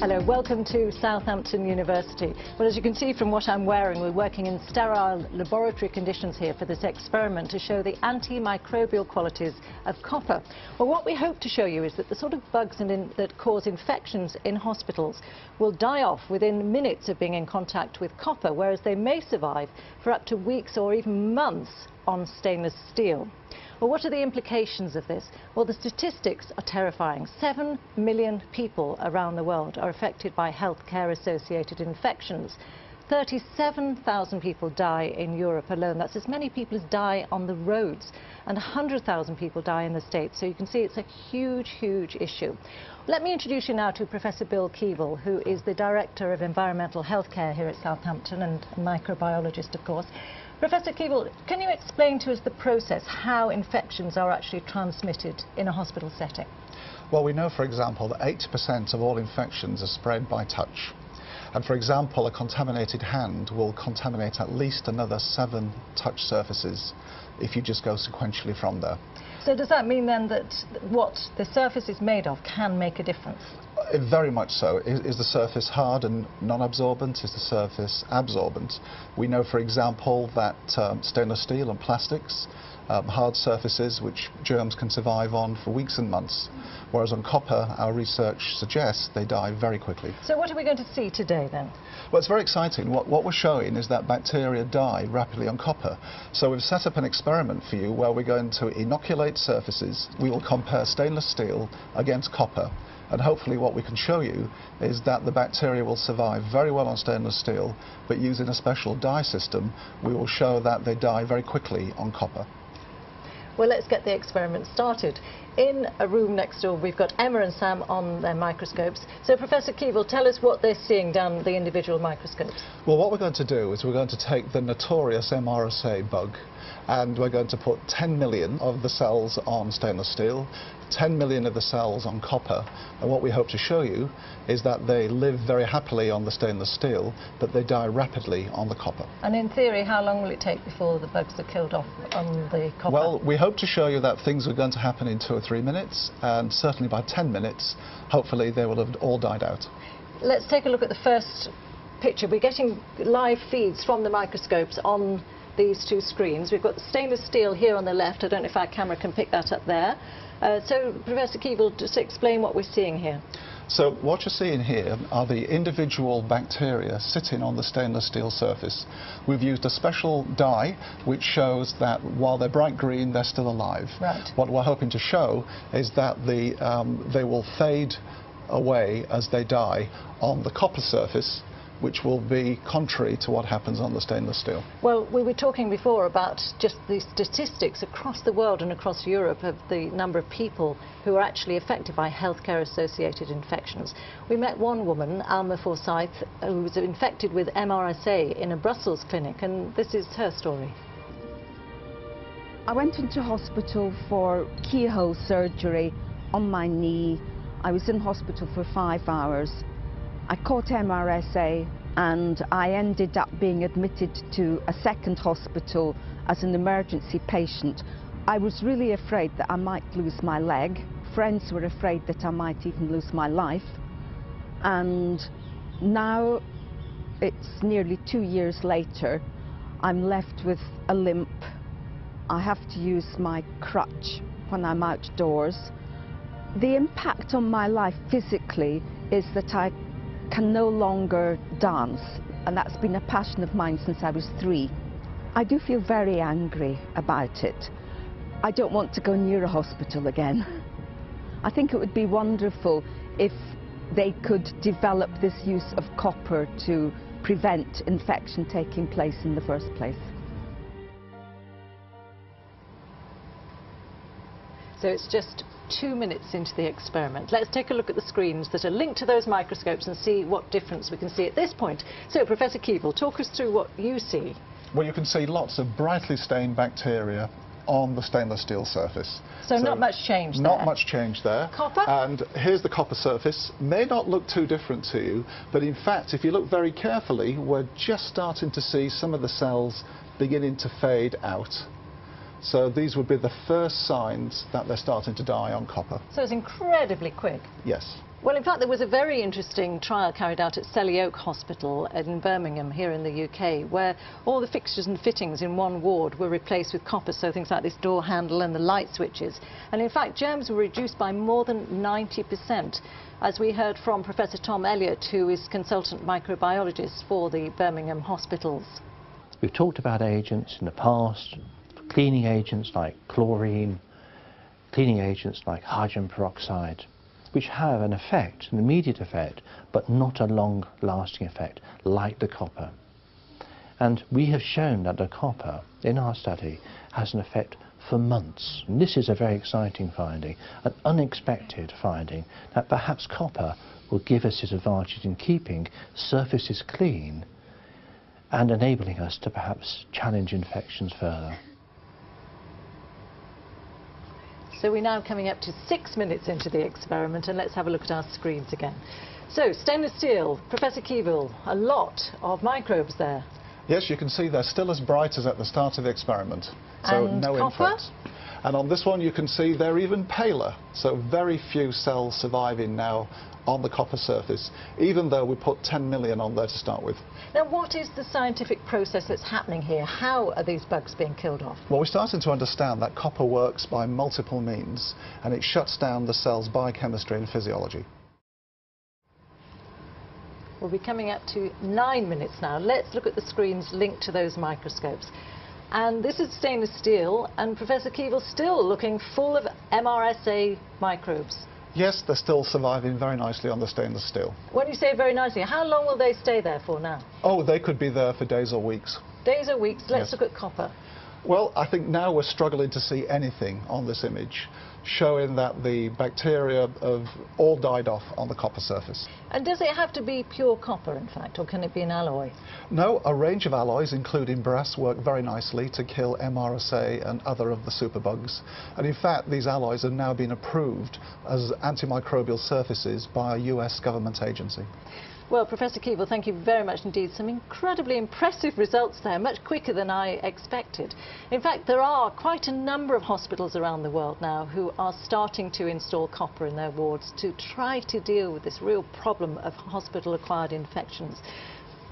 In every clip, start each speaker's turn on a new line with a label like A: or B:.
A: Hello, welcome to Southampton University. Well, as you can see from what I'm wearing, we're working in sterile laboratory conditions here for this experiment to show the antimicrobial qualities of copper. Well, what we hope to show you is that the sort of bugs that cause infections in hospitals will die off within minutes of being in contact with copper, whereas they may survive for up to weeks or even months on stainless steel. Well, what are the implications of this? Well, the statistics are terrifying. 7 million people around the world are affected by healthcare-associated infections. 37,000 people die in Europe alone. That's as many people as die on the roads. And 100,000 people die in the States. So you can see it's a huge, huge issue. Let me introduce you now to Professor Bill Keevil, who is the Director of Environmental Healthcare here at Southampton and a microbiologist, of course. Professor Keevil, can you explain to us the process, how infections are actually transmitted in a hospital setting?
B: Well, we know, for example, that 80% of all infections are spread by touch. And, for example, a contaminated hand will contaminate at least another 7 touch surfaces if you just go sequentially from there.
A: So does that mean then that what the surface is made of can make a difference?
B: Very much so. Is the surface hard and non-absorbent? Is the surface absorbent? We know, for example, that stainless steel and plastics, hard surfaces which germs can survive on for weeks and months, whereas on copper, our research suggests they die very quickly.
A: So what are we going to see today then?
B: Well, it's very exciting. What we're showing is that bacteria die rapidly on copper. So we've set up an experiment for you where we're going to inoculate surfaces. We will compare stainless steel against copper. And hopefully what we can show you is that the bacteria will survive very well on stainless steel, but using a special dye system, we will show that they die very quickly on copper.
A: Well, let's get the experiment started. In a room next door, we've got Emma and Sam on their microscopes. So, Professor Keevil, tell us what they're seeing down the individual microscopes.
B: Well, what we're going to do is we're going to take the notorious MRSA bug, and we're going to put 10 million of the cells on stainless steel, 10 million of the cells on copper, and what we hope to show you is that they live very happily on the stainless steel, but they die rapidly on the copper.
A: And in theory, how long will it take before the bugs are killed off on the copper?
B: Well, we hope to show you that things are going to happen in 2 or 3 minutes, and certainly by 10 minutes, hopefully they will have all died out. Let's
A: take a look at the first picture. We're getting live feeds from the microscopes on these 2 screens. We've got the stainless steel here on the left. I don't know if our camera can pick that up there. So, Professor Keevil, just explain what we're seeing here.
B: So what you're seeing here are the individual bacteria sitting on the stainless steel surface. We've used a special dye which shows that while they're bright green, they're still alive.
A: Right.
B: What we're hoping to show is that they will fade away as they die on the copper surface, which will be contrary to what happens on the stainless steel.
A: Well, we were talking before about just the statistics across the world and across Europe of the number of people who are actually affected by healthcare-associated infections. We met one woman, Alma Forsyth, who was infected with MRSA in a Brussels clinic, and this is her story.
C: I went into hospital for keyhole surgery on my knee. I was in hospital for 5 hours. I caught MRSA and I ended up being admitted to a second hospital as an emergency patient. I was really afraid that I might lose my leg. Friends were afraid that I might even lose my life. And now, it's nearly 2 years later, I'm left with a limp. I have to use my crutch when I'm outdoors. The impact on my life physically is that I can no longer dance, and that's been a passion of mine since I was 3. I do feel very angry about it. I don't want to go near a hospital again. I think it would be wonderful if they could develop this use of copper to prevent infection taking place in the first place.
A: So it's just 2 minutes into the experiment. Let's take a look at the screens that are linked to those microscopes and see what difference we can see at this point. So, Professor Keevil, talk us through what you see.
B: Well, you can see lots of brightly stained bacteria on the stainless steel surface.
A: So not much change there?
B: Not much change there.
A: Copper?
B: And here's the copper surface. May not look too different to you, but in fact, if you look very carefully, we're just starting to see some of the cells beginning to fade out. So these would be the first signs that they're starting to die on copper.
A: So it's incredibly quick.
B: Yes.
A: Well, in fact, there was a very interesting trial carried out at Selly Oak Hospital in Birmingham, here in the UK, where all the fixtures and fittings in one ward were replaced with copper, so things like this door handle and the light switches. And in fact, germs were reduced by more than 90%, as we heard from Professor Tom Elliott, who is consultant microbiologist for the Birmingham hospitals.
D: We've talked about agents in the past, cleaning agents like chlorine, cleaning agents like hydrogen peroxide, which have an effect, an immediate effect, but not a long-lasting effect, like the copper. And we have shown that the copper, in our study, has an effect for months. And this is a very exciting finding, an unexpected finding, that perhaps copper will give us its advantage in keeping surfaces clean and enabling us to perhaps challenge infections further.
A: So we're now coming up to 6 minutes into the experiment, and let's have a look at our screens again. So, stainless steel, Professor Keevil, a lot of microbes there.
B: Yes, you can see they're still as bright as at the start of the experiment. So
A: And
B: no
A: copper?
B: influx. And on this one you can see they're even paler. So very few cells surviving now on the copper surface, even though we put 10 million on there to start with.
A: Now, what is the scientific process that's happening here? How are these bugs being killed off?
B: Well, we're starting to understand that copper works by multiple means, and it shuts down the cell's biochemistry and physiology.
A: We'll be coming up to 9 minutes now. Let's look at the screens linked to those microscopes. And this is stainless steel, and Professor Keevil still looking full of MRSA microbes.
B: Yes, they're still surviving very nicely on the stainless steel.
A: When you say very nicely, how long will they stay there for now?
B: Oh, they could be there for days or weeks.
A: Days or weeks? Let's
B: Yes.
A: look at copper.
B: Well, I think now we're struggling to see anything on this image, showing that the bacteria have all died off on the copper surface.
A: And does it have to be pure copper, in fact, or can it be an alloy?
B: No, a range of alloys, including brass, work very nicely to kill MRSA and other of the superbugs. And in fact, these alloys have now been approved as antimicrobial surfaces by a US government agency.
A: Well, Professor Keevil, thank you very much indeed. Some incredibly impressive results there, much quicker than I expected. In fact, there are quite a number of hospitals around the world now who are starting to install copper in their wards to try to deal with this real problem of hospital-acquired infections.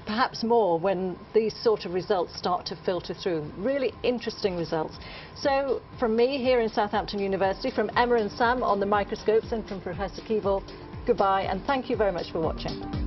A: Perhaps more when these sort of results start to filter through. Really interesting results. So, from me here in Southampton University, from Emma and Sam on the microscopes, and from Professor Keevil, goodbye, and thank you very much for watching.